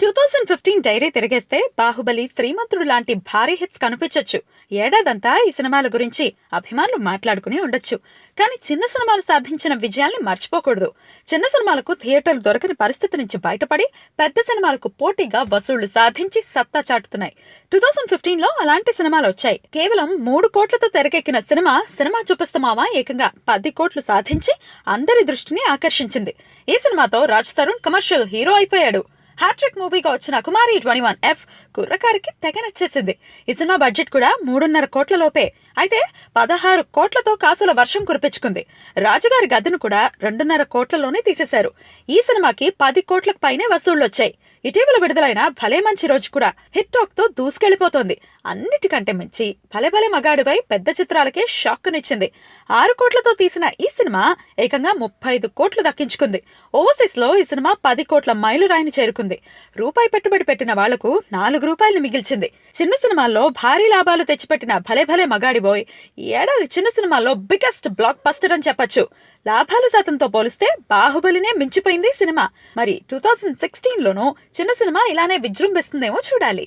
2015 dairy తిరిగేస్తే Baahubali, శ్రీమంతుడు లాంటి భారీ hits కనిపించొచ్చు. ఏడాదంతా ఈ సినిమాల గురించి అభిమానులు మాట్లాడుకుని ఉండొచ్చు. కానీ చిన్న సినిమాలు సాధించిన విజయాల్ని మర్చిపోకూడదు. చిన్న సినిమాలకు థియేటర్లు దొరకని పరిస్థితి నుంచి బయటపడి పెద్ద సినిమాలకు పోటీగా వసూళ్లు సాధించి సత్తా చాటుతున్నాయి. 2015లో అలాంటి సినిమాలు వచ్చాయి. కేవలం 3 కోట్లతో తెరకెక్కిన సినిమా చూపిస్తామావా ఏకంగా 10 కోట్లు సాధించి అందరి దృష్టిని ఆకర్షించింది. ఈ సినిమాతో రాజ్ తరుణ్ కమర్షియల్ హీరో అయిపోయాడు. హ్యాట్రిక్ మూవీగా వచ్చిన కుమారి 21F కుర్రకారికి తెగ నచ్చేసింది. ఈ సినిమా బడ్జెట్ కూడా 3.5 కోట్ల లోపే. అయితే 16 కోట్లతో కాసుల వర్షం కురిపించుకుంది. రాజుగారి గద్దెను కూడా 2.5 కోట్లలోనే తీసేశారు. ఈ సినిమాకి 10 కోట్లకు పైనే వసూళ్లొచ్చాయి. ఇటీవల విడుదలైన భలే మంచి రోజు కూడా హిట్ టాక్ తో దూసుకెళ్లిపోతోంది. అన్నిటికంటే మించి భలే భలే మగాడిపై పెద్ద చిత్రాలకే షాక్నిచ్చింది. 6 కోట్లతో తీసిన ఈ సినిమా ఏకంగా 35 కోట్లు దక్కించుకుంది. ఓవర్సీస్ లో ఈ సినిమా 10 కోట్ల మైలురాయిని చేరుకుంది. రూపాయి పెట్టుబడి పెట్టిన వాళ్లకు 4 రూపాయలు మిగిల్చింది. చిన్న సినిమాల్లో భారీ లాభాలు తెచ్చిపెట్టిన భలే భలే మగాడి బాయ్ ఈ ఏడాది చిన్న సినిమాల్లో బిగ్గెస్ట్ బ్లాక్ బస్టర్ అని చెప్పొచ్చు. లాభాల శాతంతో పోలిస్తే బాహుబలినే మించిపోయింది సినిమా. మరి 2016లోనూ చిన్న సినిమా ఇలానే విజృంభిస్తుందేమో చూడాలి.